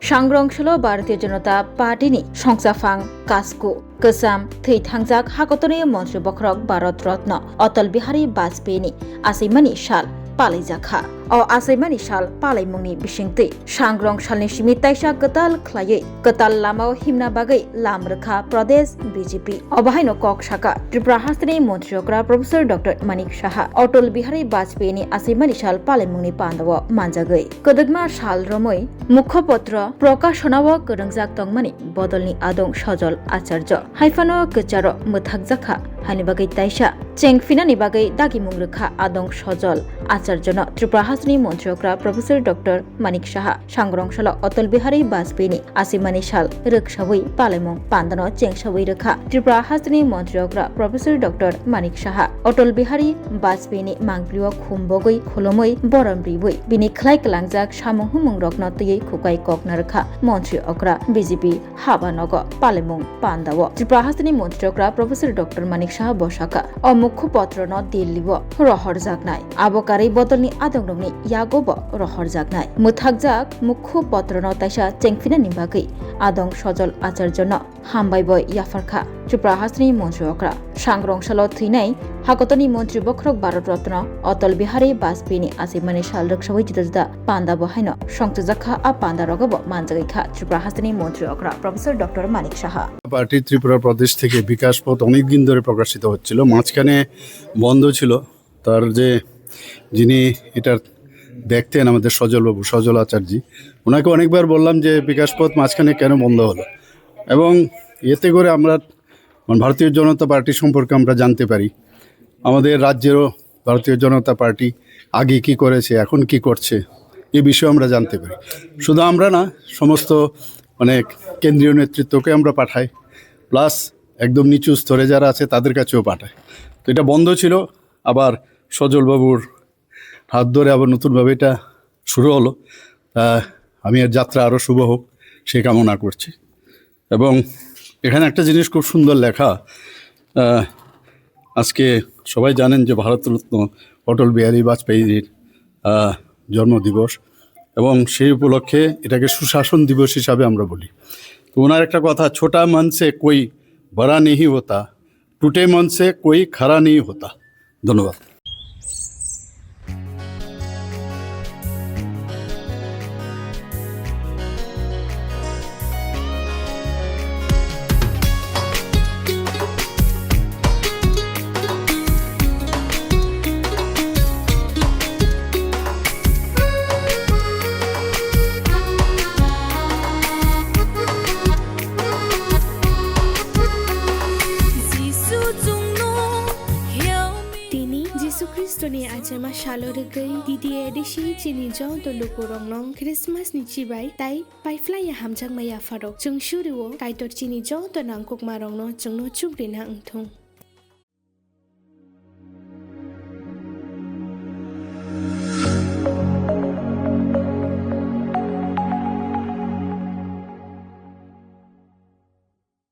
सांग्रांसल भारतीय जनता पार्टीनि संसाफां कास्कु गोजाम थैथांजाक हागतनि मन्त्रि बख्रक भारत रत्न अटल बिहारी वाजपेयीनि आसैमानि साल पालायजाखा आसैमानि साल पालायमुंनि बिसिंतै सांग्रांसालनि सिमि ताइसा कताल ख्लायै कताल लामाव हिमना बागै लामरोखा प्रदेश बीजेपी अबाहायनो कक साका त्रिपुरा हास्तानि मन्त्रिग्रा प्रोफेसर डॉक्टर मानिक साहा अटल बिहारी वाजपेयीनि आसैमानि साल पालायमुंनि पान्दाव मानजागै कदगमा साल रमै मुखपत्र प्रकाशनाव गोरोंजाक तंगमानि बदलनि आदं सजल आचार्य हाइफानो गोचार मोथागजाखा हानि बागै ताइसा चेंगफिनानि बागै दागि मुंरोखा आदं सजल आचार्यनो त्रिपुरा हास्तानि मन्त्रिग्रा प्रोफेसर डॉक्टर मानिक साहा सांग्रांसल अटल बिहारी वाजपेयीनि आसैमानि साल रोखसावै पालायमुं पान्दानो चेंगसावै रोखा त्रिपुरा हास्तानि मन्त्रिग्रा प्रोफेसर डॉक्टर मानिक साहा अटल बिहारी वाजपेयीनि मांग्रिव खुमबगै खुलुमै बरमब्रिबै बिनि खलाय कलांजाक सामुं हुमुं रगनो तयै खुकाय ककनारखा मन्त्रि अग्रा बीजेपी हाबानग पालायमुं पान्दाव त्रिपुरा हास्तानि मन्त्रिग्रा प्रोफेसर डॉक्टर मानिक साहा बसाका मुख्य पत्र न दिल्लीव रहर जागनाय आबकारै बदलनि आदंगनि यागोब रहर जागनाय मोथागजाक मुख्य पत्र न ताइसा चेंगफिनानि बागै आदं सजल आचार्य न हामबायब याफारखा त्रिपुरा हास्तानि मन्त्रिग्रा सांग्रांसल थैनाय हागतनि मन्त्रि बख्रक भारत रत्न अटल बिहारी वाजपेयीनि आसैमानि साल रोखसावै जुदा जुदा पान्दा बहायनो संतजाखा आ पान्दा रगब मानजागैखा त्रिपुरा हास्तानि मन्त्रिग्रा professor doctor Manik Saha party Tripura প্রদেশ থেকে বিকাশ পথ অনেকদিন ধরে প্রকাশিত হচ্ছিল, মাঝখানে বন্ধ ছিল। তার যে যিনি এটা দেখতেন আমাদের সজল আচার্যি, ওনাকে অনেকবার বললাম যে বিকাশ পথ মাঝখানে কেন বন্ধ হলো, এবং এতে করে আমরা ভারতীয় জনতা পার্টি সম্পর্কে আমরা জানতে পারি। আমাদের রাজ্যেরও ভারতীয় জনতা পার্টি আগে কি করেছে, এখন কি করছে, এই বিষয়ে আমরা জানতে পারি। শুধু আমরা না, সমস্ত কেন্দ্রীয় নেতৃত্বকে আমরা পাঠাই, প্লাস একদম নিচু স্তরে যারা আছে তাদের কাছেও পাঠাই। তো এটা বন্ধ ছিল, আবার সজলবাবুর হাত ধরে আবার নতুনভাবে এটা শুরু হলো। আমি এর যাত্রা আরও শুভ হোক সে কামনা করছি। এবং এখানে একটা জিনিস খুব সুন্দর লেখা, আজকে সবাই জানেন যে ভারতরত্ন অটল বিহারী বাজপেয়ীর জন্মদিবস, এবং সেই উপলক্ষে এটাকে সুশাসন দিবস হিসাবে আমরা বলি। তো ওনার একটা কথা, ছোটা মন সে কোই বড়া নেই হতা, টুটে মন সে কোই খারা নেই হতা। ধন্যবাদ। ख्रिस्टनि आचेमा सालोरगै दिदिए दिसि चिनि जौ दलुको रंनं क्रिसमास नि चिबाय ताई पाइफ्लाय हामजाक माया फारो जों शुरुओ काइटर चिनि जौ तनांकुक मारंनो जोंनो चुग्रिना अंथुं।